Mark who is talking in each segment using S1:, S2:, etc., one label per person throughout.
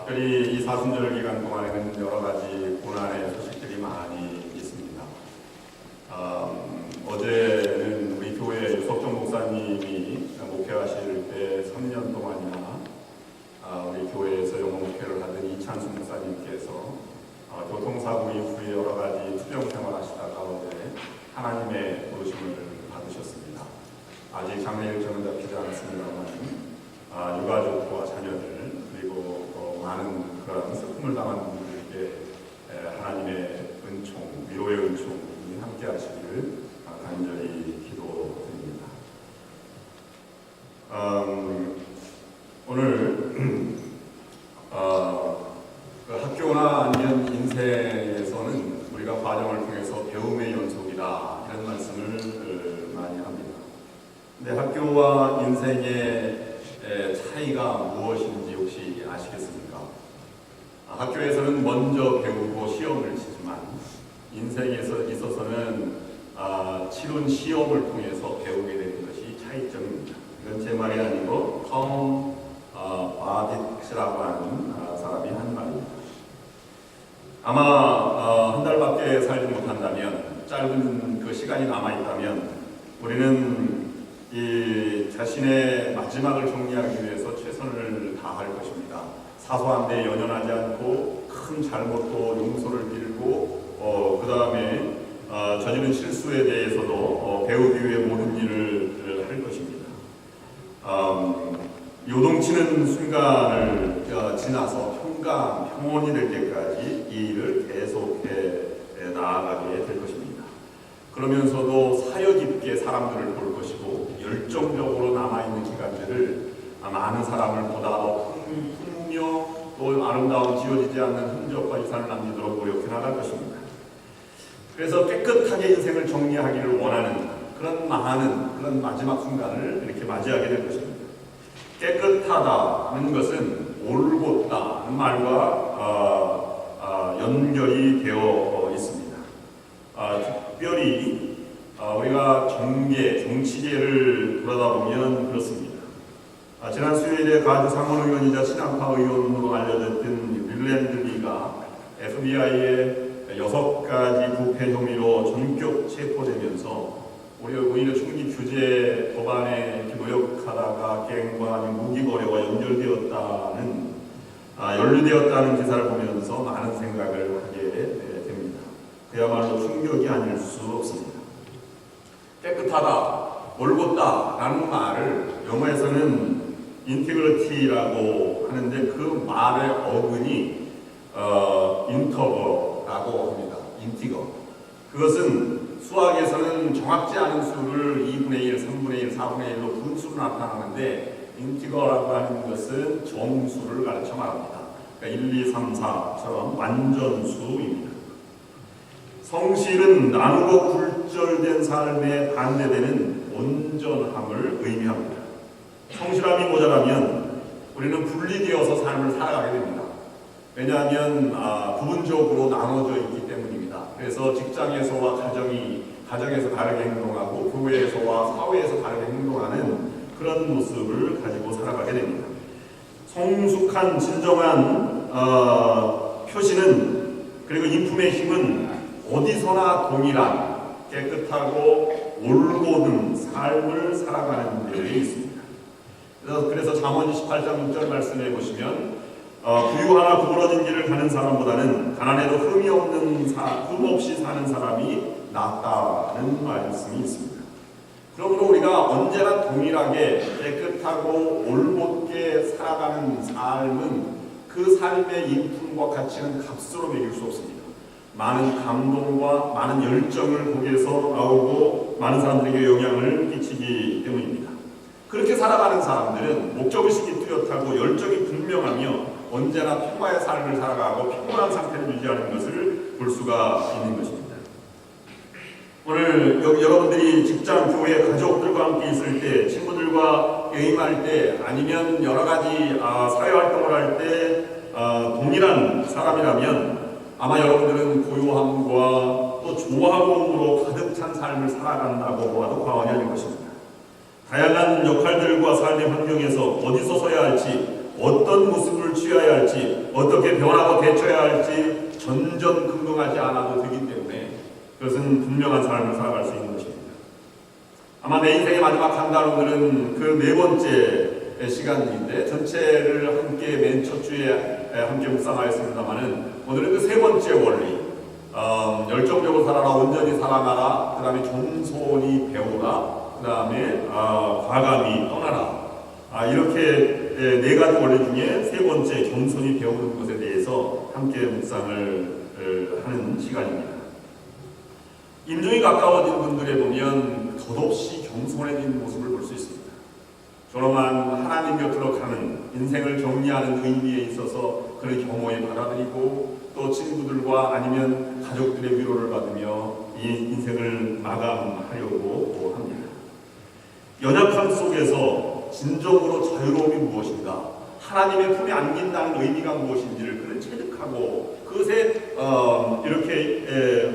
S1: 특별히 이 사순절 기간 동안에는 여러 가지 고난의 소식들이 많이 있습니다. 어제는 우리 교회 유석정 목사님이 목회하실 때 3년 동안이나 우리 교회에서 영어 목회를 하던 이찬수 목사님께서 교통사고 이후에 여러 가지 투병 생활하시다가 어제 하나님의 부르심을 받으셨습니다. 아직 장례 일정은 잡히지 않았습니다만 유가족과 자녀들 그리고 많은 그런 슬픔을 당한 분들에게 하나님의 은총, 위로의 은총이 함께 하시기를 간절히 기도드립니다. 오늘 학교나 아니면 인생에서는 우리가 과정을 통해서 배움의 연속이다 이런 말씀을 많이 합니다. 근데 학교와 인생의 차이가 무엇인지 혹시 아시겠습니까? 학교에서는 먼저 배우고 시험을 치지만 인생에서 있어서는 치룬 시험을 통해서 배우게 되는 것이 차이점입니다. 이건 제 말이 아니고 톰 바디츠라고 하는 사람이 한 말입니다. 아마 한 달밖에 살지 못한다면, 짧은 그 시간이 남아있다면 우리는 이 자신의 마지막을 정리하기 위해서 최선을 다할 것입니다. 사소한 데 연연하지 않고 큰 잘못도 용서를 빌고 그 다음에 저지른 실수에 대해서도 배우기 위해 모든 일을 할 것입니다. 요동치는 순간을 지나서 평온이 될 때까지 이 일을 계속해 나아가게 될 것입니다. 그러면서도 사려 깊게 사람들을 볼 것이고 열정적으로 남아있는 기간들을 많은 사람을 보다 더 품으며 또 아름다운 지워지지 않는 흔적과 이산을 남기도록 노력해 나갈 것입니다. 그래서 깨끗하게 인생을 정리하기를 원하는 그런 마지막 순간을 이렇게 맞이하게 될 것입니다. 깨끗하다는 것은 올곧다는 말과 연결이 되어 있습니다. 특별히 우리가 정치계를 돌아다보면 그렇습니다. 지난 수요일에 가주 상원 의원이자 신앙파 의원으로 알려졌던 윌랜드 리가 FBI의 6가지 부패 혐의로 전격 체포되면서 오히려 총기 규제 법안에 노력하다가 갱과 무기 거래와 연루되었다는 기사를 보면서 많은 생각을 하게 됩니다. 그야말로 충격이 아닐 수 없습니다. 깨끗하다, 올곧다라는 말을 영어에서는 인티그리티라고 하는데 그 말의 어근이 인터거라고 합니다. 인티거. 그것은 수학에서는 정확지 않은 수를 2분의 1, 3분의 1, 4분의 1로 분수로 나타나는데 인티거라고 하는 것은 정수를 가르쳐 말합니다. 그러니까 1, 2, 3, 4처럼 완전수입니다. 성실은 나누고 굴절된 삶에 반대되는 온전함을 의미합니다. 성실함이 모자라면 우리는 분리되어서 삶을 살아가게 됩니다. 왜냐하면 부분적으로 나눠져 있기 때문입니다. 그래서 직장에서와 가정에서 다르게 행동하고 교회에서와 사회에서 다르게 행동하는 그런 모습을 가지고 살아가게 됩니다. 성숙한 진정한 표시는 그리고 인품의 힘은 어디서나 동일한 깨끗하고 올곧은 삶을 살아가는 데에 있습니다. 그래서 잠언 28장 6절 말씀해 보시면 부유 하나 구부러진 길을 가는 사람보다는 가난해도 흠 없이 사는 사람이 낫다는 말씀이 있습니다. 그러므로 우리가 언제나 동일하게 깨끗하고 올곧게 살아가는 삶은 그 삶의 인품과 가치는 값으로 매길 수 없습니다. 많은 감동과 많은 열정을 거기에서 나오고 많은 사람들에게 영향을 끼치기 때문입니다. 그렇게 살아가는 사람들은 목적의식이 뚜렷하고 열정이 분명하며 언제나 평화의 삶을 살아가고 평온한 상태를 유지하는 것을 볼 수가 있는 것입니다. 오늘 여러분들이 직장, 교회, 가족들과 함께 있을 때, 친구들과 게임할 때, 아니면 여러 가지 사회활동을 할 때 동일한 사람이라면 아마 여러분들은 고요함과 또 조화로움으로 가득 찬 삶을 살아간다고 봐도 과언이 아닐 것입니다. 다양한 역할들과 삶의 환경에서 어디서 서야 할지, 어떤 모습을 취해야 할지, 어떻게 변하고 대처해야 할지 전전긍긍하지 않아도 되기 때문에 그것은 분명한 삶을 살아갈 수 있는 것입니다. 아마 내 인생의 마지막 한 달 오늘은 그 네 번째 시간인데 전체를 함께 맨 첫 주에 함께 묵상하였습니다만은 오늘은 그 세 번째 원리, 열정적으로 살아라, 온전히 살아가라, 그 다음에 겸손히 배우라, 그 다음에 과감히 떠나라, 이렇게 네 가지 원리 중에 세 번째 겸손히 배우는 것에 대해서 함께 묵상을 하는 시간입니다. 임종이 가까워진 분들에 보면 덧없이 겸손해진 모습을 볼 수 있습니다. 조용한 하나님 곁으로 가는 인생을 정리하는 의미에 있어서 그런 경험을 받아들이고 또 친구들과 아니면 가족들의 위로를 받으며 이 인생을 마감하려고 합니다. 연약함 속에서 진정으로 자유로움이 무엇인가, 하나님의 품에 안긴다는 의미가 무엇인지를 그는 체득하고 그것에 이렇게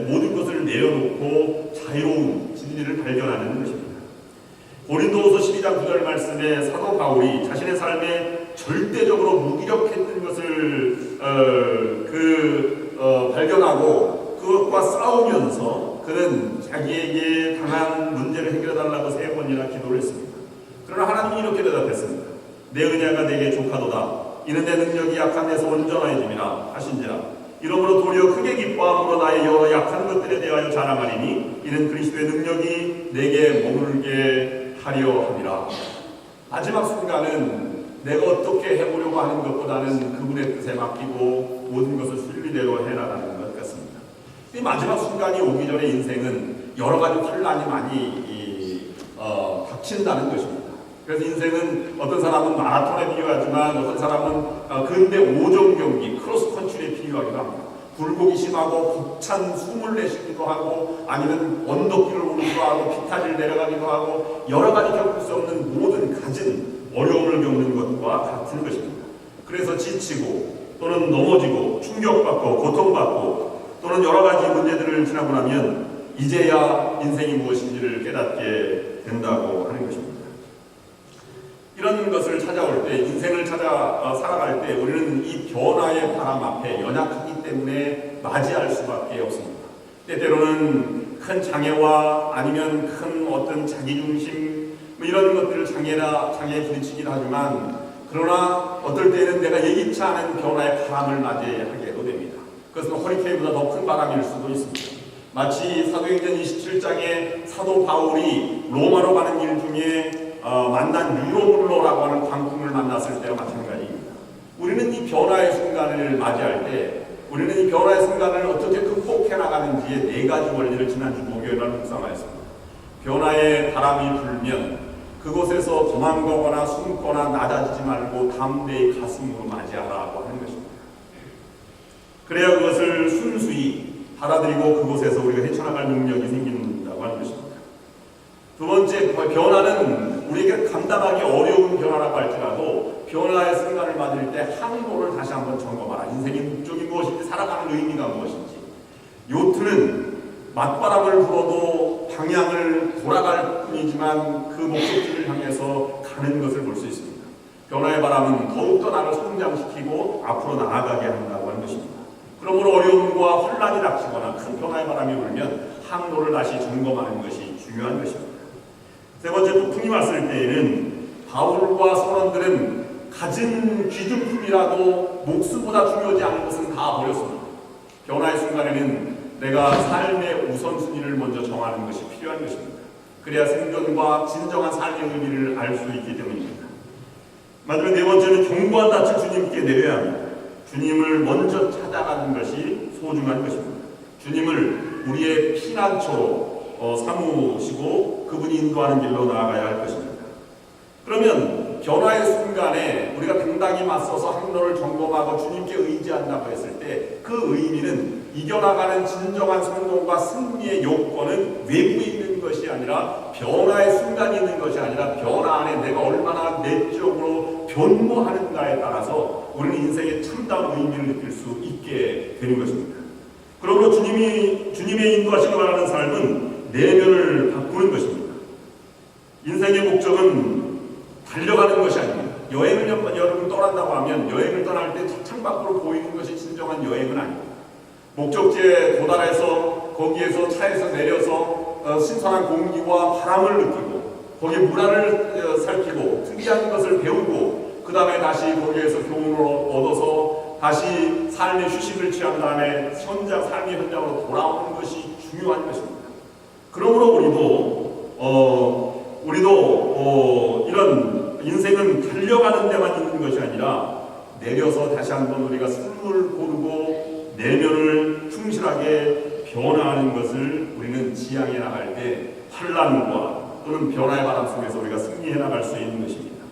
S1: 모든 것을 내려놓고 자유로운 진리를 발견하는 것입니다. 고린도후서 12장 9절 말씀에 사도 바울이 자신의 삶에 절대적으로 무기력했던 것을 발견하고 그것과 싸우면서 그는 자기에게 당한 문제를 해결해달라고 3번이나 기도를 했습니다. 그러나 하나님이 이렇게 대답했습니다. 내 은혜가 내게 족하도다. 이는 내 능력이 약한 데서 온전하여짐이라 하신지라. 이러므로 도리어 크게 기뻐함으로 나의 여러 약한 것들에 대하여 자랑하리니 이는 그리스도의 능력이 내게 머물게 하려 함이라. 마지막 순간은 내가 어떻게 해보려고 하는 것보다는 그분의 뜻에 맡기고 모든 것을 순리대로 해나가는 것 같습니다. 이 마지막 순간이 오기 전에 인생은 여러 가지 혼란이 많이 닥친다는 것입니다. 그래서 인생은 어떤 사람은 마라톤에 비유하지만 어떤 사람은 근대 5종 경기 크로스 컨트리에 비유하기도 합니다. 굴곡이 심하고 벅찬 숨을 내쉬기도 하고 아니면 언덕길을 오르기도 하고 피타지를 내려가기도 하고 여러 가지 겪을 수 없는 모든 갖은 어려움을 겪는 것과 같은 것입니다. 그래서 지치고 또는 넘어지고 충격받고 고통받고 또는 여러 가지 문제들을 지나고 나면 이제야 인생이 무엇인지를 깨닫게 된다고 하는 것입니다. 이런 것을 찾아올 때, 인생을 살아갈 때 우리는 이 변화의 바람 앞에 연약하기 때문에 맞이할 수밖에 없습니다. 때때로는 큰 장애와 아니면 큰 어떤 자기중심 이런 것들을 장애에 부딪히긴 하지만 그러나 어떨 때는 내가 예기치 않은 변화의 바람을 맞이하게도 됩니다. 그것은 허리케인보다 더 큰 바람일 수도 있습니다. 마치 사도행전 27장에 사도 바울이 로마로 가는 길 중에 만난 유로블로라고 하는 광풍을 만났을 때와 마찬가지입니다. 우리는 이 변화의 순간을 맞이할 때 우리는 이 변화의 순간을 어떻게 극복해 나가는지의 네 가지 원리를 지난주 목요일날 묵상하였습니다. 변화의 바람이 불면 그곳에서 도망가거나 숨거나 낮아지지 말고 담대히 가슴으로 맞이하라고 하는 것입니다. 그래야 그것을 순수히 받아들이고 그곳에서 우리가 헤쳐나갈 능력이 생긴다고 하는 것입니다. 두 번째, 변화는 우리에게 감당하기 어려운 변화라고 할지라도 변화의 순간을 맞을 때 항로를 다시 한번 점검하라. 인생의 목적이 무엇인지, 살아가는 의미가 무엇인지. 요트는 맞바람을 불어도 방향을 돌아갈 뿐이지만 그 목적지를 향해서 가는 것을 볼 수 있습니다. 변화의 바람은 더욱더 나를 성장시키고 앞으로 나아가게 한다고 하는 것입니다. 그러므로 어려움과 혼란이 닥치거나 큰 변화의 바람이 불면 항로를 다시 점검하는 것이 중요한 것입니다. 세 번째, 폭풍이 왔을 때에는 바울과 선원들은 가진 귀중품이라도 목숨보다 중요하지 않은 것은 다 버렸습니다. 변화의 순간에는 내가 삶의 우선순위를 먼저 정하는 것이 필요한 것입니다. 그래야 생존과 진정한 삶의 의미를 알 수 있기 때문입니다. 마지막 네 번째는 견고한 낯을 주님께 내려야 합니다. 주님을 먼저 찾아가는 것이 소중한 것입니다. 주님을 우리의 피난처로 삼으시고 그분이 인도하는 길로 나아가야 할 것입니다. 그러면 변화의 순간에 우리가 당당히 맞서서 항로를 점검하고 주님께 의지한다고 했을 때 그 의미는 이겨나가는 진정한 성공과 승리의 요건은 외부에 있는 것이 아니라 변화의 순간이 있는 것이 아니라 변화 안에 내가 얼마나 내적으로 변모하는가에 따라서 우리는 인생의 참다운 의미를 느낄 수 있게 되는 것입니다. 그러므로 주님의 인도하시기 바라는 삶은 내면을 바꾸는 것입니다. 인생의 목적은 달려가는 것이 아닙니다. 여행을 여러분 떠난다고 하면 여행을 떠날 때 창밖으로 보이는 것이 진정한 여행은 아닙니다. 목적지에 도달해서 거기에서 차에서 내려서 신선한 공기와 바람을 느끼고 거기에 문화를 살피고 특이한 것을 배우고 그 다음에 다시 거기에서 교훈을 얻어서 다시 삶의 휴식을 취한 다음에 삶의 현장으로 돌아오는 것이 중요한 것입니다. 그러므로 우리도 이런 인생은 달려가는 데만 있는 것이 아니라 내려서 다시 한번 우리가 삶을 고르고 내면을 충실하게 변화하는 것을 우리는 지향해 나갈 때 환난과 또는 변화의 바람 속에서 우리가 승리해 나갈 수 있는 것입니다.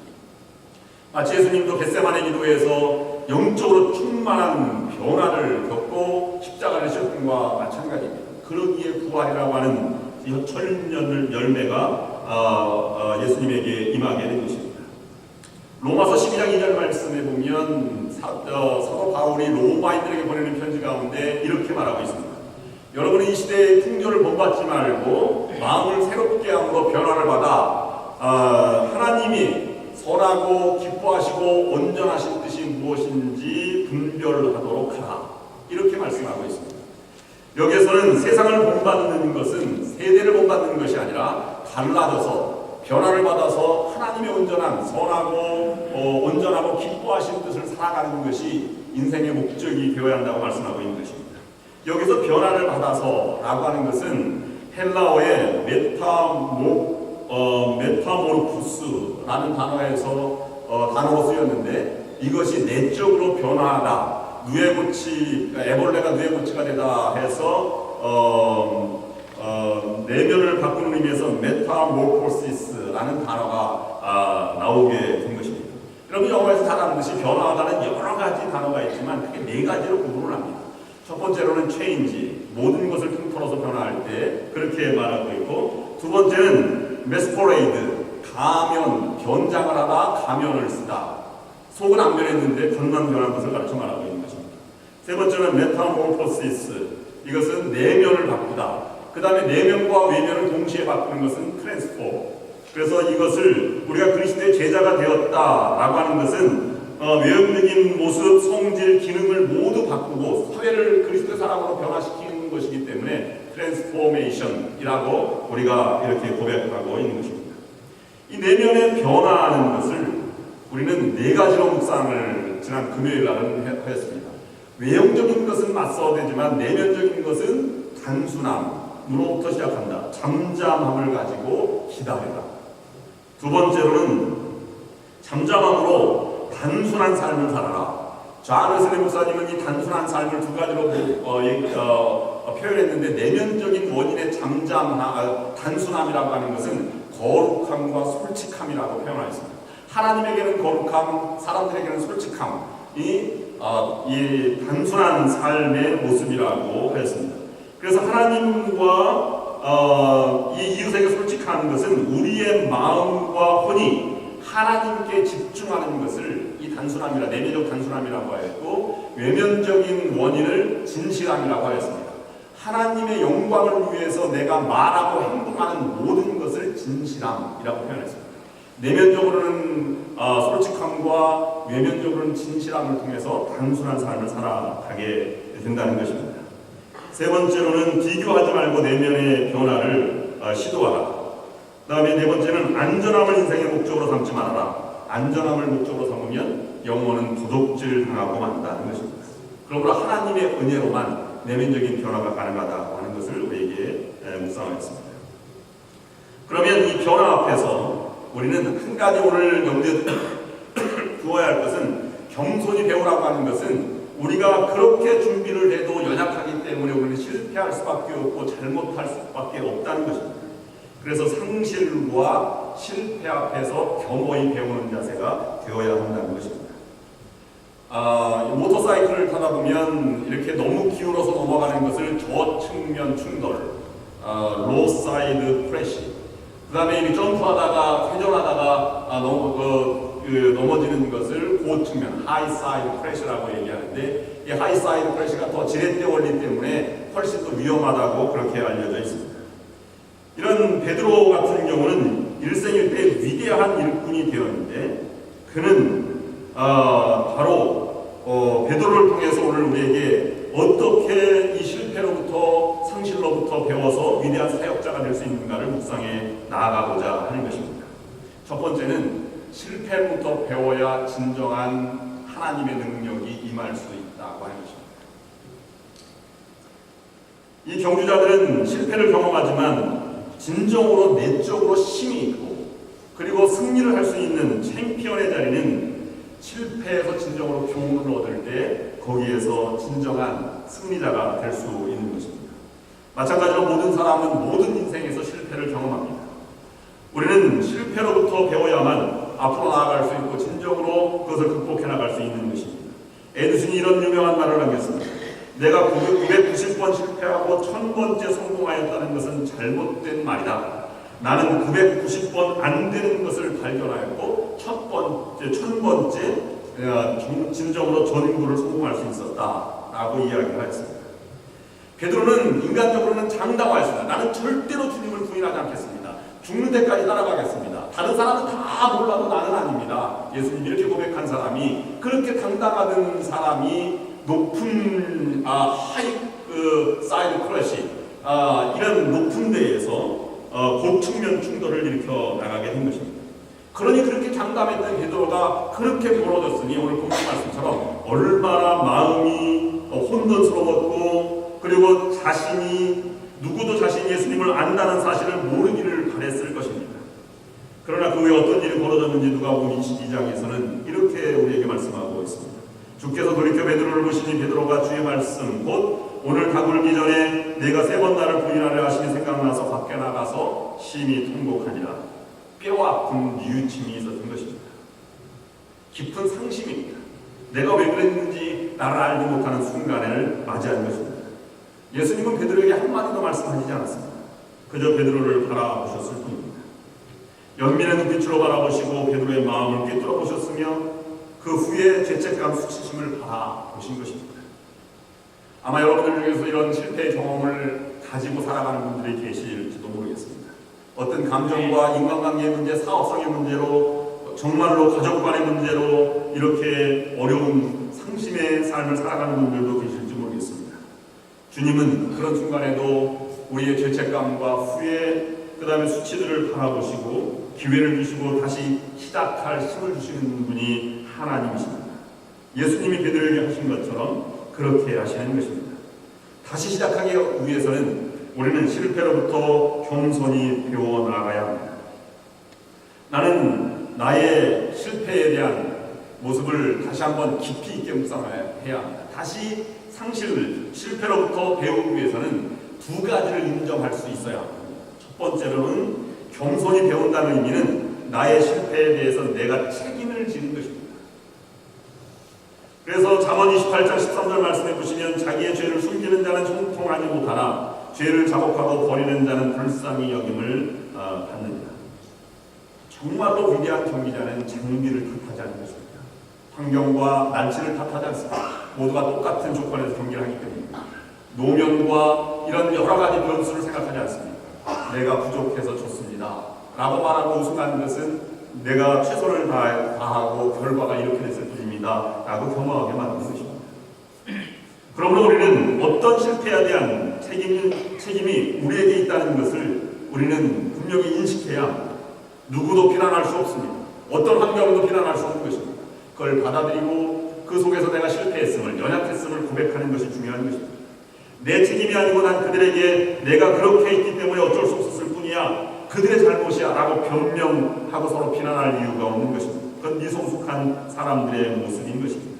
S1: 마치 예수님도 겟세마네 기도에서 영적으로 충만한 변화를 겪고 십자가를 지신 것과 마찬가지입니다. 그러기에 부활이라고 하는 천년 열매가 예수님에게 임하게 된 것입니다. 로마서 12장 2절 말씀에 보면 사도 바울이 로마인들에게 보내는 편지 가운데 이렇게 말하고 있습니다. 여러분은 이 시대의 풍조를 본받지 말고 마음을 새롭게 함으로 변화를 받아 하나님이 선하고 기뻐하시고 온전하신 뜻이 무엇인지 분별하도록 하라. 이렇게 말씀하고 있습니다. 여기에서는 세상을 본받는 것은 세대를 본받는 것이 아니라 달라져서 변화를 받아서 하나님의 온전한 선하고 온전하고 기뻐하신 뜻을 살아가는 것이 인생의 목적이 되어야 한다고 말씀하고 있는 것입니다. 여기서 변화를 받아서 라고 하는 것은 헬라어의 메타모르푸스라는 단어로 쓰였는데 이것이 내적으로 변화하다. 애벌레가 누에고치가 되다 해서 내면을 바꾸는 의미에서 메타모르포시스라는 단어가 나오게 된 것입니다. 여러분 영어에서 잘 아는 듯이 변화하다는 여러 가지 단어가 있지만 크게 네 가지로 구분을 합니다. 첫 번째로는 change, 모든 것을 통틀어서 변화할 때 그렇게 말하고 있고, 두 번째는 masquerade, 가면, 변장을 하다 가면을 쓰다. 속은 안 변했는데 겉만 변한 것을 가르쳐 말하고 있는 것입니다. 세 번째는 메타모르포시스, 이것은 내면을 바꾸다. 그 다음에 내면과 외면을 동시에 바꾸는 것은 트랜스포. 그래서 이것을 우리가 그리스도의 제자가 되었다라고 하는 것은 외형적인 모습, 성질, 기능을 모두 바꾸고 사회를 그리스도의 사람으로 변화시키는 것이기 때문에 트랜스포메이션이라고 우리가 이렇게 고백하고 있는 것입니다. 이 내면의 변화하는 것을 우리는 네 가지로 묵상을 지난 금요일 날은 하였습니다. 외형적인 것은 맞서되지만 내면적인 것은 단순함으로부터 시작한다. 잠잠함을 가지고 기다리다. 두 번째로는 잠잠함으로 단순한 삶을 살아라. 존 웨슬리 목사님은 이 단순한 삶을 두 가지로 표현했는데 내면적인 원인의 단순함이라고 하는 것은 거룩함과 솔직함이라고 표현하였습니다. 하나님에게는 거룩함, 사람들에게는 솔직함, 이 단순한 삶의 모습이라고 하였습니다. 그래서 하나님과 이 이웃에게 솔직한 것은 우리의 마음과 혼이 하나님께 집중하는 것을 이 단순함이라, 내면적 단순함이라고 하였고, 외면적인 원인을 진실함이라고 하였습니다. 하나님의 영광을 위해서 내가 말하고 행동하는 모든 것을 진실함이라고 표현했습니다. 내면적으로는 솔직함과 외면적으로는 진실함을 통해서 단순한 삶을 살아가게 된다는 것입니다. 세 번째로는 비교하지 말고 내면의 변화를 시도하라. 그 다음에 네 번째는 안전함을 인생의 목적으로 삼지 말아라. 안전함을 목적으로 삼으면 영혼은 도둑질 당하고 만다는 것입니다. 그러므로 하나님의 은혜로만 내면적인 변화가 가능하다고 하는 것을 우리에게 묵상하였습니다. 그러면 이 변화 앞에서 우리는 한 가지 오늘 염두에 두어야 할 것은, 겸손히 배우라고 하는 것은 우리가 그렇게 준비를 해도 연약하기 때문에 우리는 실패할 수밖에 없고 잘못할 수밖에 없다는 것입니다. 그래서 상실과 실패 앞에서 겸허히 배우는 자세가 되어야 한다는 것입니다. 모터사이클을 타다 보면 이렇게 너무 기울어서 넘어가는 것을 저측면 충돌, 로사이드 크래시, 그 다음에 이 점프하다가 회전하다가 넘어지는 것을 고측면, 하이사이드 크래시라고 얘기하는데, 이 하이사이드 크래시가 더 지렛대 원리 때문에 훨씬 더 위험하다고 그렇게 알려져 있습니다. 이런 베드로 같은 경우는 일생일 때 위대한 일꾼이 되었는데 그는 바로 베드로를 통해서 오늘 우리에게 어떻게 이 실패로부터 상실로부터 배워서 위대한 사역자가 될 수 있는가를 묵상해 나아가고자 하는 것입니다. 첫 번째는 실패로부터 배워야 진정한 하나님의 능력이 임할 수 있다고 하는 것입니다. 이 경주자들은 실패를 경험하지만 진정으로 내적으로 힘이 있고 그리고 승리를 할 수 있는 챔피언의 자리는 실패에서 진정으로 교훈을 얻을 때 거기에서 진정한 승리자가 될 수 있는 것입니다. 마찬가지로 모든 사람은 모든 인생에서 실패를 경험합니다. 우리는 실패로부터 배워야만 앞으로 나아갈 수 있고 진정으로 그것을 극복해 나갈 수 있는 것입니다. 에디슨이 이런 유명한 말을 하겠습니다. 내가 990번 실패하고 1000번째 성공하였다는 것은 잘못된 말이다. 나는 990번 안 되는 것을 발견하였고 1000번째 진정으로 전인구를 성공할 수 있었다라고 이야기를 했습니다. 베드로는 인간적으로는 장담하였습니다. 나는 절대로 주님을 부인하지 않겠습니다. 죽는 데까지 따라가겠습니다. 다른 사람은 다 몰라도 나는 아닙니다. 예수님 이렇게 고백한 사람이 그렇게 당당하던 사람이 높은 하이 사이드 클래식 이런 높은 데에서 고측면 충돌을 일으켜 나가게 된 것입니다. 그러니 그렇게 장담했던 베드로가 그렇게 벌어졌으니 오늘 본문 말씀처럼 얼마나 마음이 혼돈스러웠고 그리고 누구도 자신이 예수님을 안다는 사실을 모르기를 바랬을 것입니다. 그러나 그 후에 어떤 일이 벌어졌는지 누가복음 22장에서는 이렇게 우리에게 말씀하고 있습니다. 주께서 돌이켜 베드로를 보시니 베드로가 주의 말씀 곧 오늘 다굴기 전에 내가 3번 나를 부인하려 하시니 생각나서 밖에 나가서 심히 통곡하니라. 뼈 아픈 뉘우침이 있었던 것입니다. 깊은 상심입니다. 내가 왜 그랬는지 나를 알지 못하는 순간을 맞이하는 것입니다. 예수님은 베드로에게 한마디도 말씀하시지 않았습니다. 그저 베드로를 바라보셨을 뿐입니다. 연민의 눈빛으로 바라보시고 베드로의 마음을 꿰뚫어 보셨으며 그 후에 죄책감 수치심을 바라보신 것입니다. 아마 여러분들 중에서 이런 실패의 경험을 가지고 살아가는 분들이 계실지도 모르겠습니다. 어떤 감정과 인간관계의 문제, 사업성의 문제로 정말로 가족 간의 문제로 이렇게 어려운 상심의 삶을 살아가는 분들도 계실지 모르겠습니다. 주님은 그런 순간에도 우리의 죄책감과 후회 그 다음에 수치들을 바라보시고 기회를 주시고 다시 시작할 힘을 주시는 분이 하나님이십니다. 예수님이 베드로에게 하신 것처럼 그렇게 하시는 것입니다. 다시 시작하기 위해서는 우리는 실패로부터 겸손히 배워나가야 합니다. 나는 나의 실패에 대한 모습을 다시 한번 깊이 있게 묵상해야 합니다. 다시 실패로부터 배우기 위해서는 2가지를 인정할 수 있어야 합니다. 첫 번째로는 겸손히 배운다는 의미는 나의 실패에 대해서 내가 책임을 지는 것입니다. 그래서 잠언 28장 13절 말씀해 보시면 자기의 죄를 숨기는 자는 형통하지 못하나 죄를 자복하고 버리는 자는 불쌍히 여김을 받느니라. 정말로 위대한 경기자는 장비를 탓하지 않는 것입니다. 환경과 날씨를 탓하지 않습니다. 모두가 똑같은 조건에서 경기를 하기 때문입니다. 노면과 이런 여러 가지 변수를 생각하지 않습니다. 내가 부족해서 졌습니다 라고 말하고 우승하는 것은 내가 최선을 다하고 결과가 이렇게 됐을 뿐입니다 라고 겸허하게 말하는 것입니다. 그러므로 우리는 어떤 실패에 대한 책임이 우리에게 있다는 것을 우리는 분명히 인식해야 합니다. 누구도 비난할 수 없습니다. 어떤 환경도 비난할 수 없는 것입니다. 그걸 받아들이고 그 속에서 내가 실패했음을, 연약했음을 고백하는 것이 중요한 것입니다. 내 책임이 아니고 난 그들에게 내가 그렇게 있기 때문에 어쩔 수 없었을 뿐이야, 그들의 잘못이야 라고 변명하고 서로 비난할 이유가 없는 것입니다. 그건 미성숙한 사람들의 모습인 것입니다.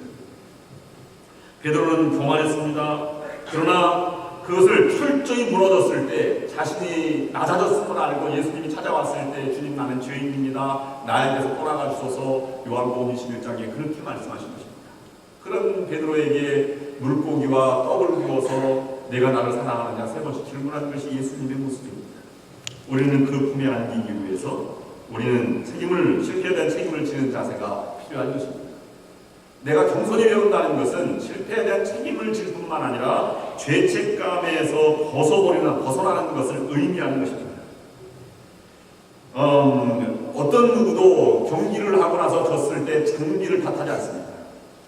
S1: 베드로는 교만했습니다. 그러나 그것을 철저히 무너졌을 때, 자신이 낮아졌음을 알고 예수님이 찾아왔을 때 주님 나는 죄인입니다, 나에게서 돌아가 주소서 요한복음 21장에 그렇게 말씀하신 것입니다. 그런 베드로에게 물고기와 떡을 주어서 내가 나를 사랑하느냐 3번씩 질문하는 것이 예수님의 모습입니다. 우리는 그 품에 안기기 위해서 우리는 실패에 대한 책임을 지는 자세가 필요한 것입니다. 내가 겸손히 배운다는 것은 실패에 대한 책임을 질 뿐만 아니라 죄책감에서 벗어나는 것을 의미하는 것입니다. 어떤 누구도 경기를 하고 나서 졌을 때 장비를 탓하지 않습니다.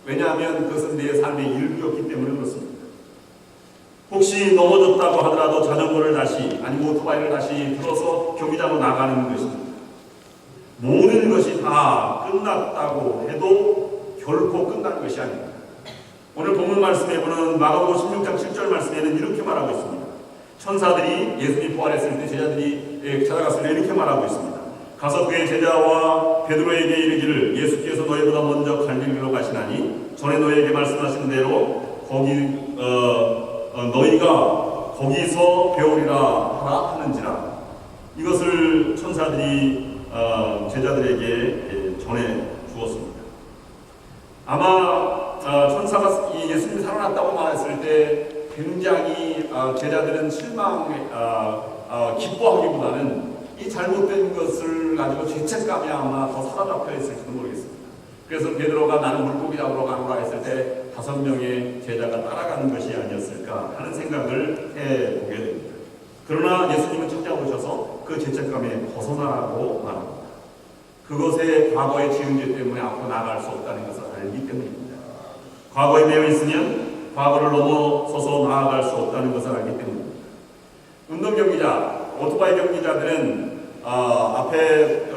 S1: 왜냐하면 그것은 내 삶의 일부였기 때문에 그렇습니다. 혹시 넘어졌다고 하더라도 자전거를 다시 아니면 오토바이를 다시 들어서 경기장으로 나가는 것입니다. 모든 것이 다 끝났다고 해도 결코 끝난 것이 아닙니다. 오늘 본문 말씀에 보는 마가복음 16장 7절 말씀에는 이렇게 말하고 있습니다. 천사들이 예수님이 부활했을 때 제자들이 찾아갔을 때 이렇게 말하고 있습니다. 가서 그의 제자와 베드로에게 이르기를 예수께서 너희보다 먼저 갈릴리로 가시나니 전에 너희에게 말씀하신 대로 너희가 거기서 배우리라 하라 하는지라. 이것을 천사들이 제자들에게 전해 주었습니다. 아마 천사가 예수님이 살아났다고 말했을 때 굉장히 제자들은 기뻐하기보다는 이 잘못된 것을 가지고 죄책감이 아마 더 사로잡혀 있을지도 모르겠습니다. 그래서 베드로가 나는 물고기 잡으러 가노라 했을 때 5명의 제자가 따라가는 것이 아니었을까 하는 생각을 해보게 됩니다. 그러나 예수님은 찾아오셔서 그 죄책감에 벗어나라고 말합니다. 그것의 과거의 지은 죄 때문에 앞으로 나아갈 수 없다는 것을 알기 때문입니다. 과거에 매여 있으면 과거를 넘어서서 나아갈 수 없다는 것을 알기 때문입니다. 운동 경기자, 오토바이 경기자들은 앞에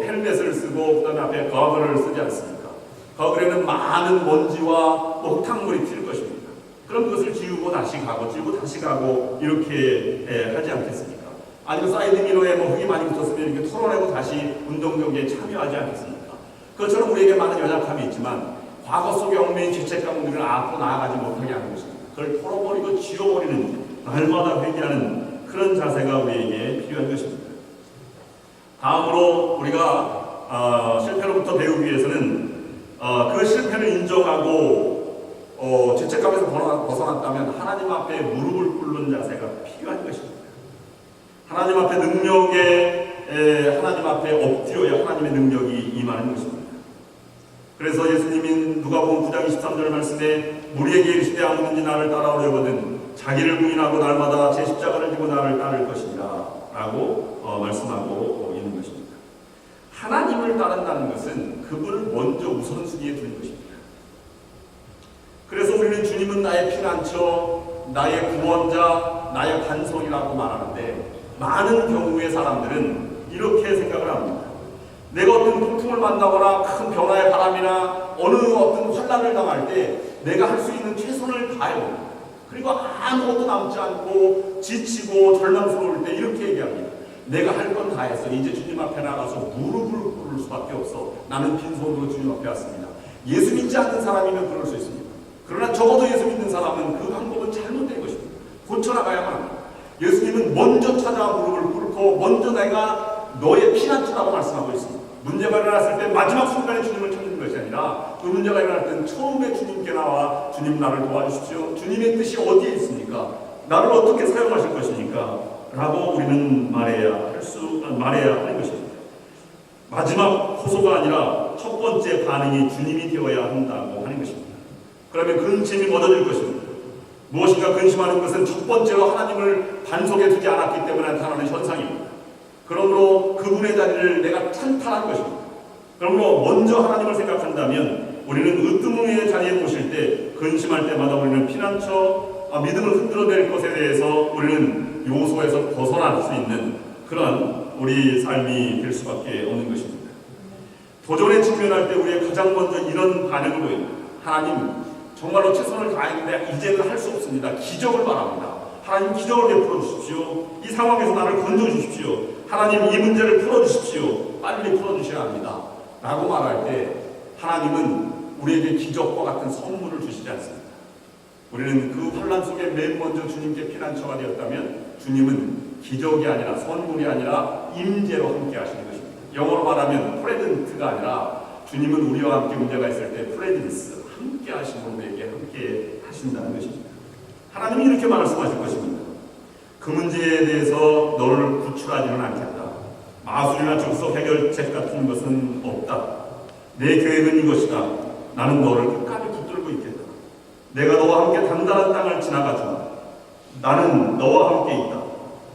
S1: 헬멧을 쓰고 그다음에 앞에 거글을 쓰지 않습니까? 거글에는 많은 먼지와 흙탕물이 튈 것입니다. 그럼 그것을 지우고 다시 가고 지우고 다시 가고 이렇게 하지 않겠습니까? 아니면 사이드 미러에 흙이 많이 붙었으면 이렇게 털어내고 다시 운동 경기에 참여하지 않겠습니까? 그것처럼 우리에게 많은 연약함이 있지만 과거 속에 얽매인 죄책감들을 앞으로 나아가지 못하게 하는 것입니다. 그걸 털어버리고 지워버리는 날마다 회개하는 그런 자세가 우리에게 필요한 것입니다. 다음으로 우리가 실패로부터 배우기 위해서는 그 실패를 인정하고 죄책감에서 벗어났다면 하나님 앞에 무릎을 꿇는 자세가 필요한 것입니다. 하나님 앞에 하나님 앞에 엎드려야 하나님의 능력이 임하는 것입니다. 그래서 예수님인 누가복음 9장 23절 말씀에 우리에게 이르시되 아무든지 나를 따라오려거든 자기를 부인하고 날마다 제 십자가를 지고 나를 따를 것이니라 라고 말씀하고 있는 것입니다. 하나님을 따른다는 것은 그분을 먼저 우선순위에 두는 것입니다. 그래서 우리는 주님은 나의 피난처, 나의 구원자, 나의 반석이라고 말하는데 많은 경우의 사람들은 이렇게 생각을 합니다. 내가 어떤 폭풍을 만나거나 큰 변화의 바람이나 어느 어떤 환난을 당할 때 내가 할 수 있는 최선을 다해요. 그리고 아무것도 남지 않고 지치고 절망스러울 때 이렇게 얘기합니다. 내가 할 건 다 했어. 이제 주님 앞에 나가서 무릎을 꿇을 수밖에 없어. 나는 빈손으로 주님 앞에 왔습니다. 예수 믿지 않는 사람이면 그럴 수 있습니다. 그러나 적어도 예수 믿는 사람은 그 방법은 잘못된 것입니다. 고쳐나가야만 합니다. 예수님은 먼저 찾아와 무릎을 꿇고 먼저 내가 너의 피난처라고 말씀하고 있습니다. 문제가 일어났을 때 마지막 순간에 주님을 찾는 것이 아니라 그 문제가 일어날 때는 처음에 주님께 나와 주님 나를 도와주십시오. 주님의 뜻이 어디에 있습니까? 나를 어떻게 사용하실 것입니까? 라고 우리는 말해야 하는 것입니다. 마지막 호소가 아니라 첫 번째 반응이 주님이 되어야 한다고 하는 것입니다. 그러면 근심이 멎어질 것입니다. 무엇인가 근심하는 것은 첫 번째로 하나님을 반석에 두지 않았기 때문에 나타나는 현상입니다. 그러므로 그분의 자리를 내가 찬탈한 것입니다. 그러므로 먼저 하나님을 생각한다면 우리는 으뜸의 자리에 모실 때 근심할 때마다 우리는 피난처, 믿음을 흔들어낼 것에 대해서 우리는 요소에서 벗어날 수 있는 그런 우리 삶이 될 수밖에 없는 것입니다. 도전에 직면할 때 우리의 가장 먼저 이런 반응을 보입니다. 하나님 정말로 최선을 다했는데 이제는 할 수 없습니다. 기적을 바랍니다. 하나님 기적을 베풀어 주십시오. 이 상황에서 나를 건져 주십시오. 하나님 이 문제를 풀어 주십시오. 빨리 풀어 주셔야 합니다. 라고 말할 때 하나님은 우리에게 기적과 같은 선물을 주시지 않습니다. 우리는 그 환난 속에 맨 먼저 주님께 피난처가 되었다면 주님은 기적이 아니라 선물이 아니라 임재로 함께 하시는 것입니다. 영어로 말하면 프레젠트가 아니라 주님은 우리와 함께 문제가 있을 때 프레젠스, 함께 하시는 우리에게 함께 하신다는 것입니다. 하나님이 이렇게 말씀하실 것입니다. 그 문제에 대해서 너를 구출하지는 않겠다. 마술이나 적석 해결책 같은 것은 없다. 내 계획은 이것이다. 나는 너를 끝까지 붙들고 있겠다. 내가 너와 함께 단단한 땅을 지나가주마. 나는 너와 함께 있다.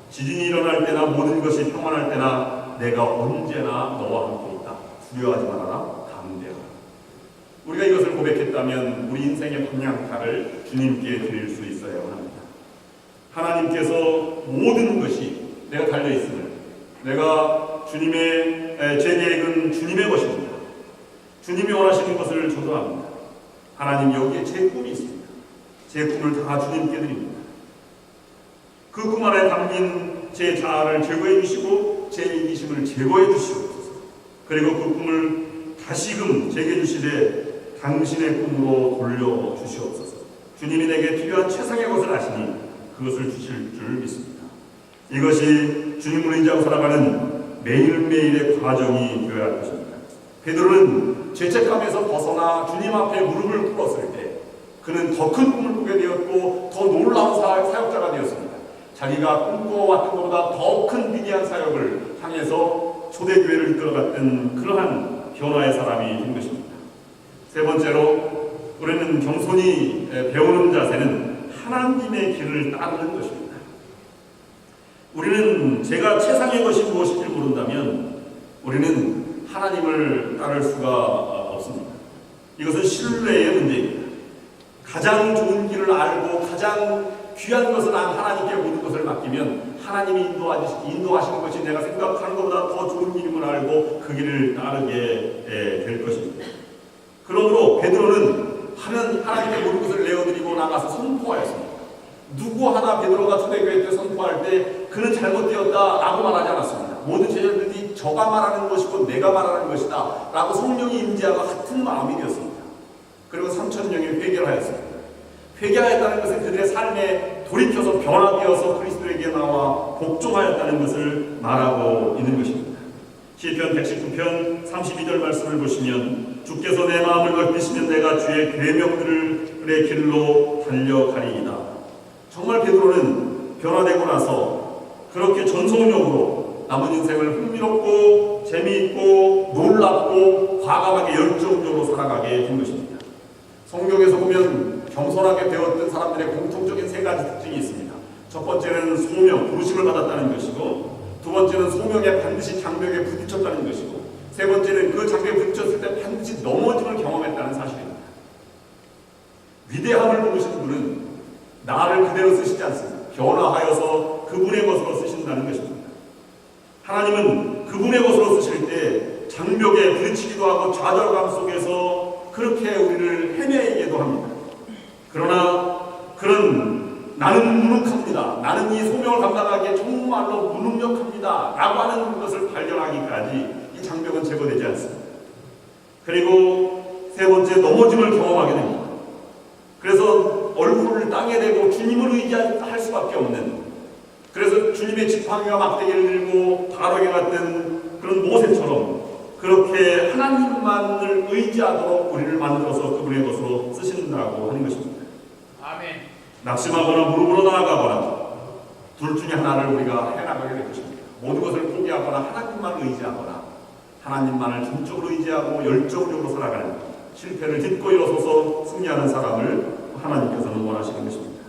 S1: 지진이 일어날 때나 모든 것이 평안할 때나 내가 언제나 너와 함께 있다. 두려워하지 말아라. 담대하라. 우리가 이것을 고백했다면 우리 인생의 방향타를 주님께 드릴 수 있어야 합니다. 하나님께서 모든 것이 내가 달려있음을, 내가 제 계획은 주님의 것입니다. 주님이 원하시는 것을 저도 합니다. 하나님, 여기에 제 꿈이 있습니다. 제 꿈을 다 주님께 드립니다. 그 꿈 안에 담긴 제 자아를 제거해 주시고 제 이기심을 제거해 주시옵소서. 그리고 그 꿈을 다시금 제게 주시되 당신의 꿈으로 돌려주시옵소서. 주님이 내게 필요한 최상의 것을 아시니 그것을 주실 줄 믿습니다. 이것이 주님을 의지하고 살아가는 매일매일의 과정이 되어야 할 것입니다. 베드로는 죄책감에서 벗어나 주님 앞에 무릎을 꿇었을 때 그는 더 큰 꿈을 꾸게 되었고 더 놀라운 사역자가 되었습니다. 자기가 꿈꿔왔던 것보다 더 큰 위대한 사역을 향해서 초대교회를 이끌어갔던 그러한 변화의 사람이 된 것입니다. 세 번째로, 우리는 겸손히 배우는 자세는 하나님의 길을 따르는 것입니다. 우리는 제가 최상의 것이 무엇인지 모른다면 우리는 하나님을 따를 수가 없습니다. 이것은 신뢰의 문제입니다. 가장 좋은 길을 알고 가장 귀한 것을 안 하나님께 모든 것을 맡기면 하나님이 인도하시는 것이 내가 생각하는 것보다 더 좋은 길임을 알고 그 길을 따르게 될 것입니다. 그러므로 베드로는 하나님께 모든 것을 내어드리고 나가서 선포하였습니다. 누구 하나 베드로가 초대교회 때 선포할 때 그는 잘못되었다 라고 말하지 않았습니다. 모든 제자들이 저가 말하는 것이고 내가 말하는 것이다 라고 성령이 임재하고 같은 마음이 되었습니다. 그리고 3,000명이 회개를 하였습니다. 회개하였다는 것은 그들의 삶에 돌이켜서 변화되어서 그리스도에게 나와 복종하였다는 것을 말하고 있는 것입니다. 시편 119편 32절 말씀을 보시면 주께서 내 마음을 넓히시면 내가 주의 계명들의 길로 달려가리이다. 정말 베드로는 변화되고 나서 그렇게 전속력으로 남은 인생을 흥미롭고 재미있고 놀랍고 과감하게 열정적으로 살아가게 된 것입니다. 성경에서 보면 겸손하게 배웠던 사람들의 공통적인 세 가지 특징이 있습니다. 첫 번째는 소명, 부르심을 받았다는 것이고, 두 번째는 소명에 반드시 장벽에 부딪혔다는 것이고, 세 번째는 그 장벽에 부딪혔을 때 반드시 넘어짐을 경험했다는 사실입니다. 위대함을 모르시는 분은 나를 그대로 쓰시지 않습니다. 변화하여서 그분의 것으로 쓰신다는 것입니다. 하나님은 그분의 것으로 쓰실 때 장벽에 부딪히기도 하고 좌절감 속에서 그렇게 우리를 헤매이게도 합니다. 그러나 나는 무능합니다. 나는 이 소명을 감당하기에 정말로 무능력합니다. 라고 하는 것을 발견하기까지 이 장벽은 제거되지 않습니다. 그리고 세 번째, 넘어짐을 경험하게 됩니다. 그래서 얼굴을 땅에 대고 주님을 의지할 수밖에 없는, 그래서 주님의 지팡이와 막대기를 들고 바로에 같은 그런 모세처럼 그렇게 하나님만을 의지하도록 우리를 만들어서 그분의 것으로 쓰신다고 하는 것입니다.
S2: 아멘.
S1: 낙심하거나 무릎으로 나아가거나 둘 중에 하나를 우리가 해나가게 될 것입니다. 모든 것을 포기하거나 하나님만을 의지하거나 하나님만을 전적으로 의지하고 열정적으로 살아가는, 실패를 딛고 일어서서 승리하는 사람을 하나님께서는 원하시는 것입니다.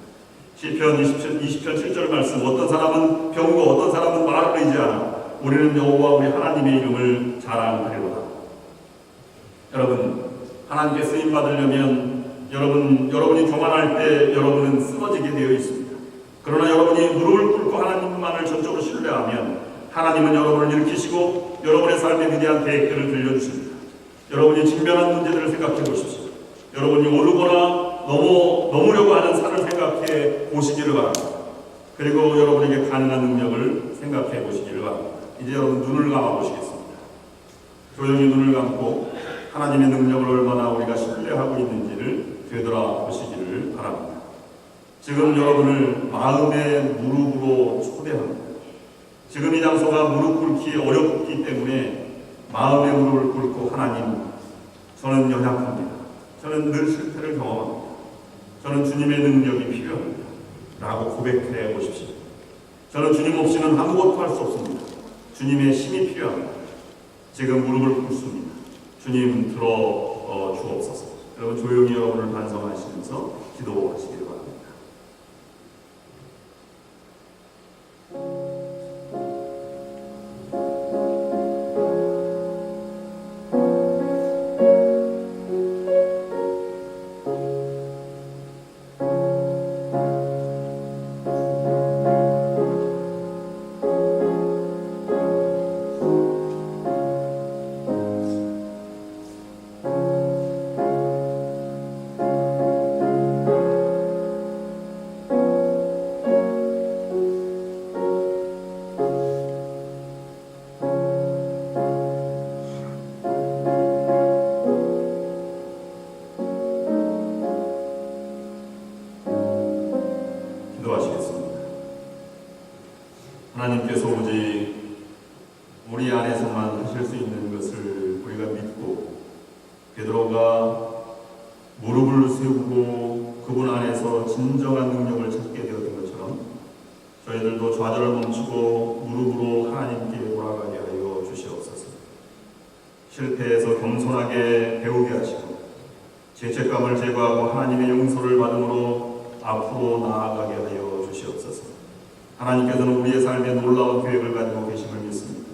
S1: 시편 20편 7절 말씀, 어떤 사람은 병고 어떤 사람은 말을 의지하나 우리는 여호와 우리 하나님의 이름을 자랑하리로다. 여러분, 하나님께 쓰임 받으려면 여러분이 교만할 때 여러분은 쓰러지게 되어 있습니다. 그러나 여러분이 무릎을 꿇고 하나님만을 전적으로 신뢰하면 하나님은 여러분을 일으키시고 여러분의 삶에 위대한 계획들을 들려주십니다. 여러분이 직면한 문제들을 생각해 보십시오. 여러분이 오르거나 넘으려고 하는 산을 생각해 보시기를 바랍니다. 그리고 여러분에게 가능한 능력을 생각해 보시기를 바랍니다. 이제 여러분 눈을 감아 보시겠습니다. 조용히 눈을 감고 하나님의 능력을 얼마나 우리가 신뢰하고 있는지를 되돌아보시기를 바랍니다. 지금 여러분을 마음의 무릎으로 초대합니다. 지금 이 장소가 무릎 꿇기 어렵기 때문에 마음의 무릎을 꿇고 하나님, 저는 연약합니다. 저는 늘 실패를 경험합니다. 저는 주님의 능력이 필요합니다. 라고 고백해 보십시오. 저는 주님 없이는 아무것도 할 수 없습니다. 주님의 힘이 필요합니다. 지금 무릎을 꿇습니다. 주님 들어 주옵소서. 여러분 조용히 여러분을 반성하시면서 기도하시기를 바랍니다. 세우고 그분 안에서 진정한 능력을 찾게 되었던 것처럼 저희들도 좌절을 멈추고 무릎으로 하나님께 돌아가게 하여 주시옵소서. 실패에서 겸손하게 배우게 하시고 죄책감을 제거하고 하나님의 용서를 받음으로 앞으로 나아가게 하여 주시옵소서. 하나님께서는 우리의 삶에 놀라운 계획을 가지고 계심을 믿습니다.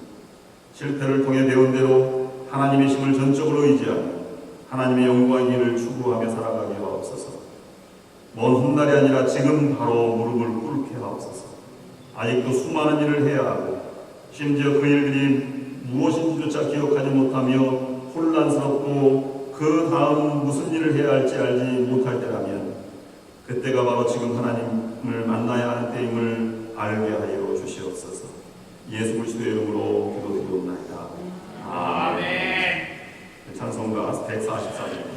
S1: 실패를 통해 배운 대로 하나님의 힘을 전적으로 의지하며 하나님의 영광의 일을 추구하며 살아가게 하옵소서. 먼 훗날이 아니라 지금 바로 무릎을 꿇게 하옵소서. 아직도 수많은 일을 해야 하고 심지어 그 일들이 무엇인지조차 기억하지 못하며 혼란스럽고 그 다음 무슨 일을 해야 할지 알지 못할 때라면 그때가 바로 지금 하나님을 만나야 하는 때임을 알게 하여 주시옵소서. 예수 그리스도의 이름으로 기도드리옵나이다. 아멘. 찬송가 144절